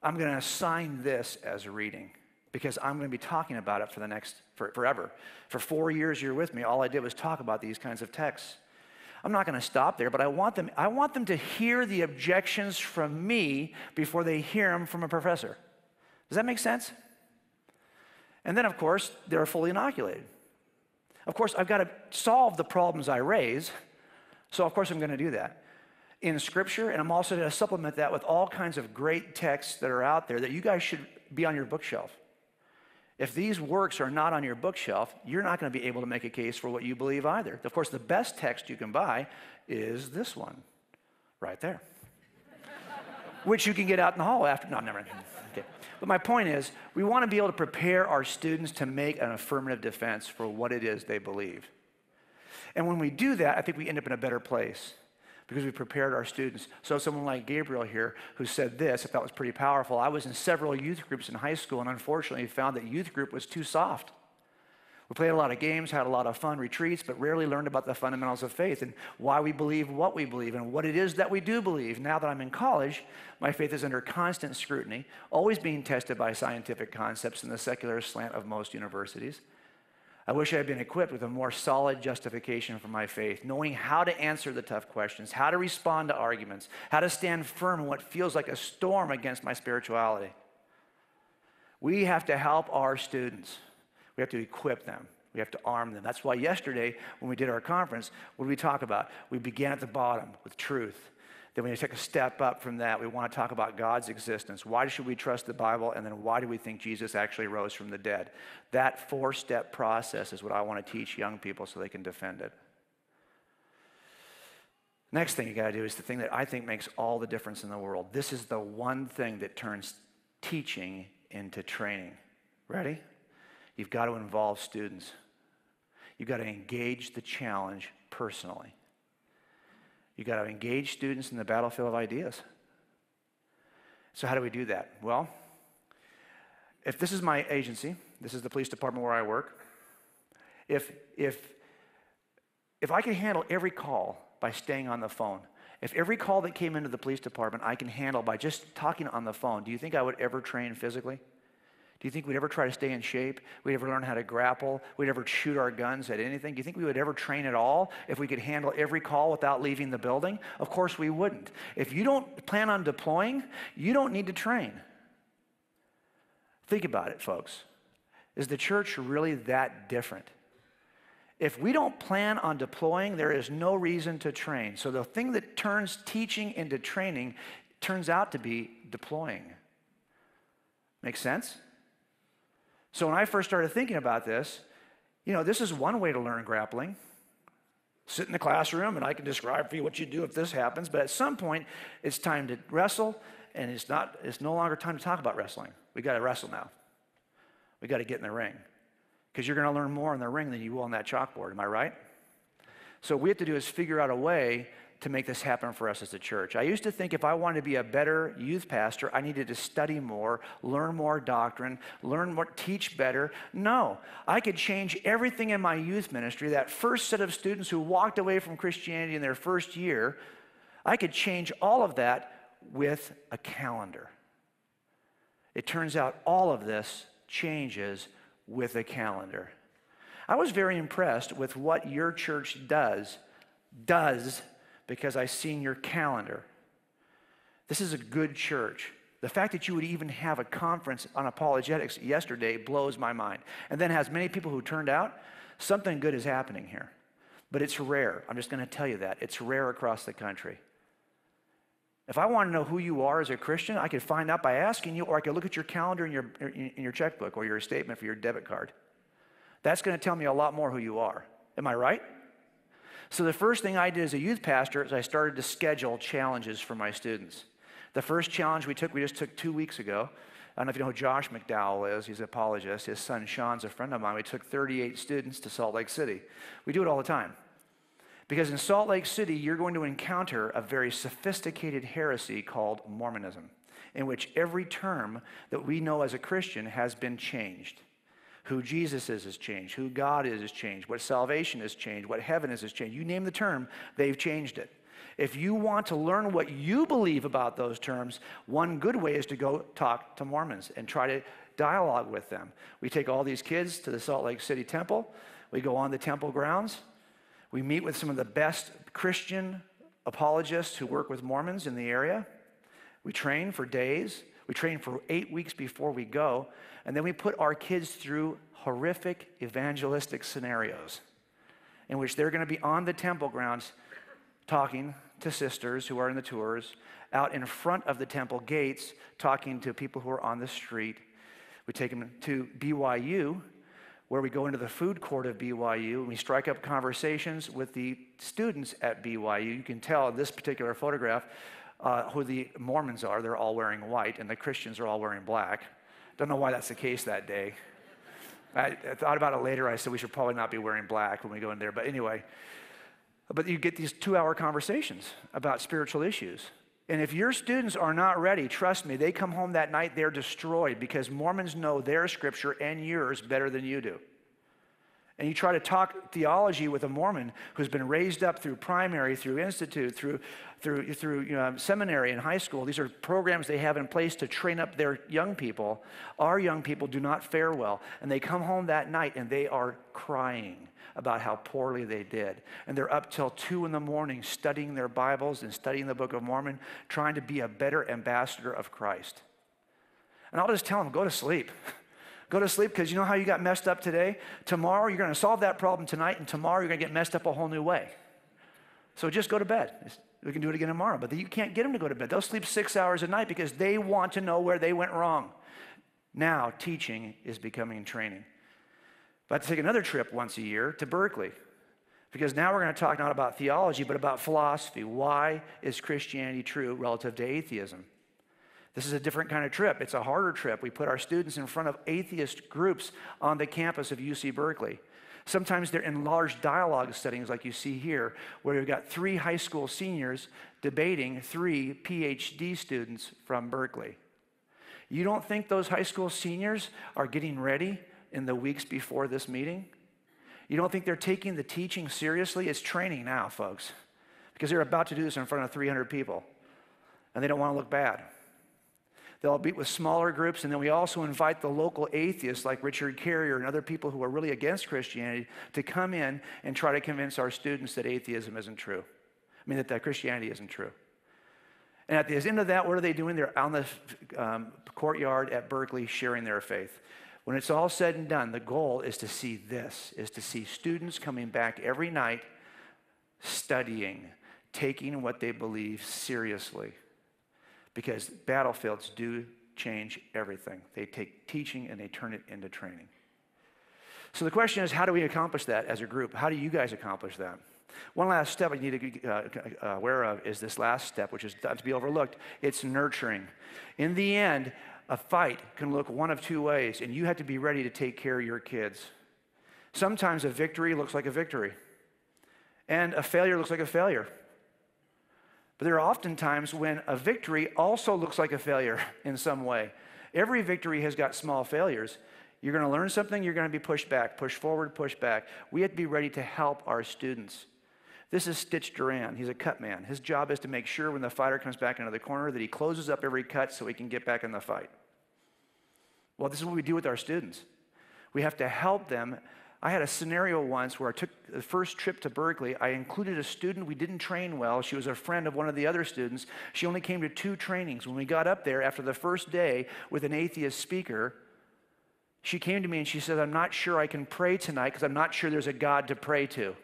I'm going to assign this as a reading because I'm going to be talking about it forever. For 4 years you're with me, all I did was talk about these kinds of texts. I'm not going to stop there, but I want them to hear the objections from me before they hear them from a professor. Does that make sense? And then, of course, they're fully inoculated. Of course, I've got to solve the problems I raise, so of course I'm going to do that in Scripture, and I'm also going to supplement that with all kinds of great texts that are out there that you guys should be on your bookshelf. If these works are not on your bookshelf, you're not going to be able to make a case for what you believe either. Of course, the best text you can buy is this one, right there, which you can get out in the hall after. No, never. Okay. But my point is, we want to be able to prepare our students to make an affirmative defense for what it is they believe. And when we do that, I think we end up in a better place because we prepared our students. So someone like Gabriel here who said this, I thought was pretty powerful. I was in several youth groups in high school and unfortunately found that youth group was too soft. We played a lot of games, had a lot of fun retreats, but rarely learned about the fundamentals of faith and why we believe what we believe and what it is that we do believe. Now that I'm in college, my faith is under constant scrutiny, always being tested by scientific concepts and the secular slant of most universities. I wish I had been equipped with a more solid justification for my faith, knowing how to answer the tough questions, how to respond to arguments, how to stand firm in what feels like a storm against my spirituality. We have to help our students. We have to equip them. We have to arm them. That's why yesterday, when we did our conference, what did we talk about? We began at the bottom with truth. Then we take a step up from that. We want to talk about God's existence. Why should we trust the Bible? And then why do we think Jesus actually rose from the dead? That 4-step process is what I want to teach young people so they can defend it. Next thing you got to do is the thing that I think makes all the difference in the world. This is the one thing that turns teaching into training. Ready? You've got to involve students. You've got to engage the challenge personally. You've got to engage students in the battlefield of ideas. So how do we do that? Well, if this is my agency, this is the police department where I work, if I can handle every call by staying on the phone, if every call that came into the police department I can handle by just talking on the phone, do you think I would ever train physically? Do you think we'd ever try to stay in shape? We'd ever learn how to grapple? We'd ever shoot our guns at anything? Do you think we would ever train at all if we could handle every call without leaving the building? Of course we wouldn't. If you don't plan on deploying, you don't need to train. Think about it, folks. Is the church really that different? If we don't plan on deploying, there is no reason to train. So the thing that turns teaching into training turns out to be deploying. Make sense? So when I first started thinking about this, this is one way to learn grappling. Sit in the classroom and I can describe for you what you do if this happens, but at some point it's time to wrestle and it's no longer time to talk about wrestling. We got to wrestle now. We got to get in the ring because you're going to learn more in the ring than you will on that chalkboard, am I right? So what we have to do is figure out a way to make this happen for us as a church. I used to think if I wanted to be a better youth pastor, I needed to study more, learn more doctrine, learn more, teach better. No, I could change everything in my youth ministry. That first set of students who walked away from Christianity in their first year, I could change all of that with a calendar. It turns out all of this changes with a calendar. I was very impressed with what your church does because I seen your calendar. This is a good church. The fact that you would even have a conference on apologetics yesterday blows my mind. And then has many people who turned out, something good is happening here. But it's rare. I'm just going to tell you that. It's rare across the country. If I want to know who you are as a Christian, I could find out by asking you, or I could look at your calendar in your checkbook or your statement for your debit card. That's going to tell me a lot more who you are. Am I right? So the first thing I did as a youth pastor is I started to schedule challenges for my students. The first challenge we just took 2 weeks ago. I don't know if you know who Josh McDowell is. He's an apologist. His son Sean's a friend of mine. We took 38 students to Salt Lake City. We do it all the time. Because in Salt Lake City, you're going to encounter a very sophisticated heresy called Mormonism, in which every term that we know as a Christian has been changed. Who Jesus is has changed. Who God is has changed. What salvation has changed. What heaven is has changed. You name the term, they've changed it. If you want to learn what you believe about those terms, one good way is to go talk to Mormons and try to dialogue with them. We take all these kids to the Salt Lake City Temple. We go on the temple grounds. We meet with some of the best Christian apologists who work with Mormons in the area. We train for days. We train for 8 weeks before we go. And then we put our kids through horrific evangelistic scenarios in which they're going to be on the temple grounds talking to sisters who are in the tours, out in front of the temple gates, talking to people who are on the street. We take them to BYU, where we go into the food court of BYU, and we strike up conversations with the students at BYU. You can tell in this particular photograph who the Mormons are. They're all wearing white, and the Christians are all wearing black. Don't know why that's the case that day. I thought about it later. I said we should probably not be wearing black when we go in there. But anyway, but you get these 2-hour conversations about spiritual issues. And if your students are not ready, trust me, they come home that night, they're destroyed, because Mormons know their scripture and yours better than you do. And you try to talk theology with a Mormon who's been raised up through primary, through institute, through seminary and high school. These are programs they have in place to train up their young people. Our young people do not fare well. And they come home that night and they are crying about how poorly they did. And they're up till 2 in the morning studying their Bibles and studying the Book of Mormon, trying to be a better ambassador of Christ. And I'll just tell them, go to sleep. Go to sleep, because you know how you got messed up today? Tomorrow you're going to solve that problem tonight, and tomorrow you're going to get messed up a whole new way. So just go to bed. We can do it again tomorrow. But you can't get them to go to bed. They'll sleep 6 hours a night because they want to know where they went wrong. Now teaching is becoming training. But I have to take another trip once a year to Berkeley, because now we're going to talk not about theology, but about philosophy. Why is Christianity true relative to atheism? This is a different kind of trip. It's a harder trip. We put our students in front of atheist groups on the campus of UC Berkeley. Sometimes they're in large dialogue settings like you see here, where we've got 3 high school seniors debating 3 PhD students from Berkeley. You don't think those high school seniors are getting ready in the weeks before this meeting? You don't think they're taking the teaching seriously? It's training now, folks, because they're about to do this in front of 300 people, and they don't want to look bad. They'll meet with smaller groups, and then we also invite the local atheists like Richard Carrier and other people who are really against Christianity to come in and try to convince our students that atheism isn't true. I mean, that Christianity isn't true. And at the end of that, what are they doing? They're on the courtyard at Berkeley sharing their faith. When it's all said and done, the goal is to see this, is to see students coming back every night, studying, taking what they believe seriously. Because battlefields do change everything. They take teaching and they turn it into training. So the question is, how do we accomplish that as a group? How do you guys accomplish that? One last step you need to be aware of is this last step, which is not to be overlooked. It's nurturing. In the end, a fight can look one of 2 ways, and you have to be ready to take care of your kids. Sometimes a victory looks like a victory, and a failure looks like a failure. But there are often times when a victory also looks like a failure in some way. Every victory has got small failures. You're going to learn something, you're going to be pushed back, push forward, push back. We have to be ready to help our students. This is Stitch Duran. He's a cut man. His job is to make sure when the fighter comes back into the corner that he closes up every cut so he can get back in the fight. Well, this is what we do with our students. We have to help them. I had a scenario once where I took the first trip to Berkeley. I included a student we didn't train well. She was a friend of one of the other students. She only came to 2 trainings. When we got up there after the first day with an atheist speaker, she came to me and she said, I'm not sure I can pray tonight because I'm not sure there's a God to pray to.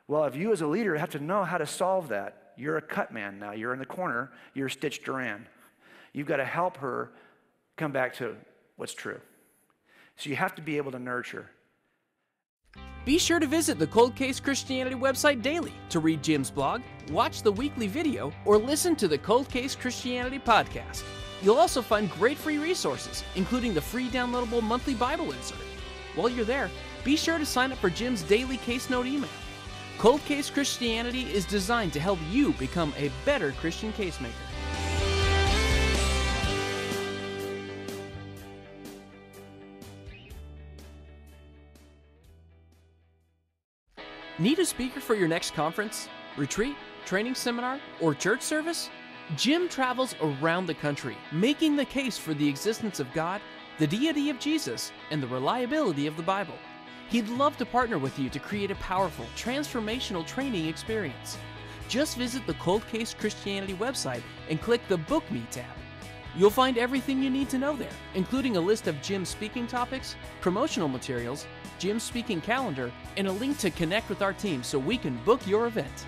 Well, if you as a leader have to know how to solve that, you're a cut man now. You're in the corner. You're Stitch Duran. You've got to help her come back to what's true. So you have to be able to nurture. Be sure to visit the Cold Case Christianity website daily to read Jim's blog, watch the weekly video, or listen to the Cold Case Christianity podcast. You'll also find great free resources, including the free downloadable monthly Bible insert. While you're there, be sure to sign up for Jim's daily case note email. Cold Case Christianity is designed to help you become a better Christian casemaker. Need a speaker for your next conference, retreat, training seminar, or church service? Jim travels around the country, making the case for the existence of God, the deity of Jesus, and the reliability of the Bible. He'd love to partner with you to create a powerful, transformational training experience. Just visit the Cold Case Christianity website and click the Book Me tab. You'll find everything you need to know there, including a list of Jim's speaking topics, promotional materials, Jim's speaking calendar, and a link to connect with our team so we can book your event.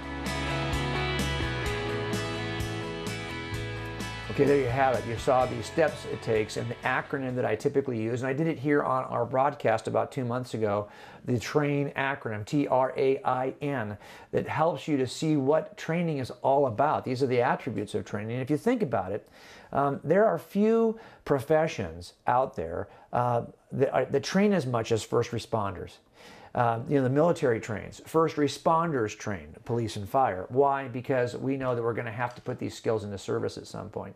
Okay, there you have it. You saw the steps it takes and the acronym that I typically use. And I did it here on our broadcast about 2 months ago, the TRAIN acronym, TRAIN, that helps you to see what training is all about. These are the attributes of training. And if you think about it, there are few professions out there that train as much as first responders. The military trains, first responders train, police and fire. Why? Because we know that we're going to have to put these skills into service at some point.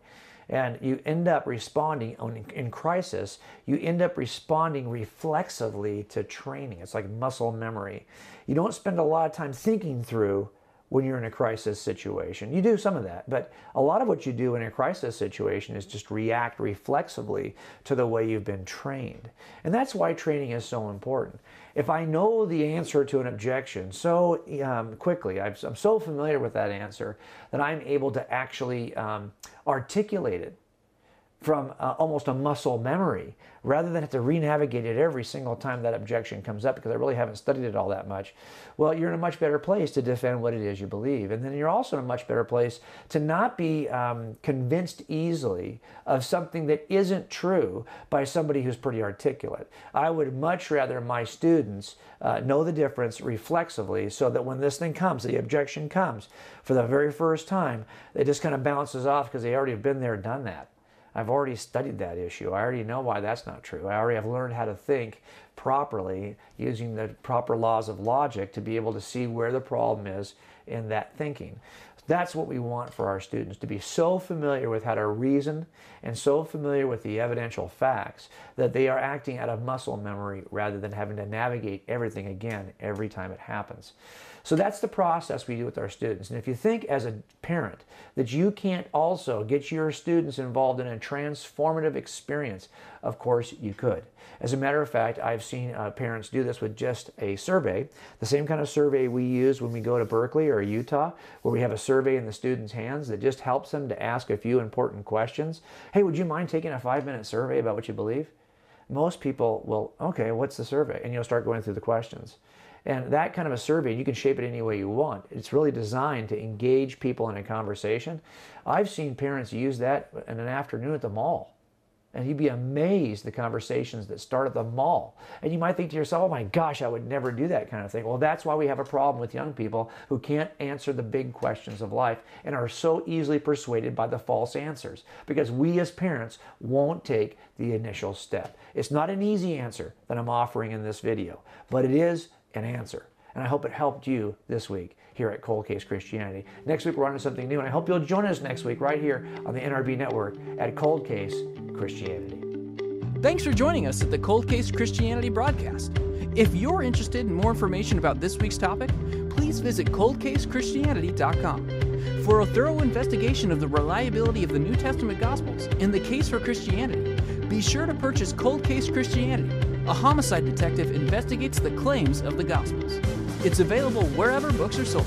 And you end up responding in crisis, you end up responding reflexively to training. It's like muscle memory. You don't spend a lot of time thinking through when you're in a crisis situation. You do some of that, but a lot of what you do in a crisis situation is just react reflexively to the way you've been trained. And that's why training is so important. If I know the answer to an objection so quickly, I'm so familiar with that answer that I'm able to actually articulate it from almost a muscle memory, rather than have to re-navigate it every single time that objection comes up because I really haven't studied it all that much. Well, you're in a much better place to defend what it is you believe. And then you're also in a much better place to not be convinced easily of something that isn't true by somebody who's pretty articulate. I would much rather my students know the difference reflexively so that when this thing comes, the objection comes for the very first time, it just kind of bounces off because they already have been there, done that. I've already studied that issue. I already know why that's not true. I already have learned how to think properly using the proper laws of logic to be able to see where the problem is in that thinking. That's what we want for our students, to be so familiar with how to reason and so familiar with the evidential facts that they are acting out of muscle memory rather than having to navigate everything again every time it happens. So that's the process we do with our students. And if you think as a parent that you can't also get your students involved in a transformative experience, of course you could. As a matter of fact, I've seen parents do this with just a survey, the same kind of survey we use when we go to Berkeley or Utah, where we have a survey in the students' hands that just helps them to ask a few important questions. Hey, would you mind taking a 5-minute survey about what you believe? Most people will, okay, what's the survey? And you'll start going through the questions. And that kind of a survey, you can shape it any way you want. It's really designed to engage people in a conversation. I've seen parents use that in an afternoon at the mall. And you'd be amazed the conversations that start at the mall. And you might think to yourself, oh my gosh, I would never do that kind of thing. Well, that's why we have a problem with young people who can't answer the big questions of life and are so easily persuaded by the false answers. Because we as parents won't take the initial step. It's not an easy answer that I'm offering in this video, but it is an answer. And I hope it helped you this week here at Cold Case Christianity. Next week we're on to something new, and I hope you'll join us next week right here on the NRB Network at Cold Case Christianity. Thanks for joining us at the Cold Case Christianity broadcast. If you're interested in more information about this week's topic, please visit coldcasechristianity.com. For a thorough investigation of the reliability of the New Testament Gospels and the case for Christianity, be sure to purchase Cold Case Christianity. A homicide detective investigates the claims of the Gospels. It's available wherever books are sold.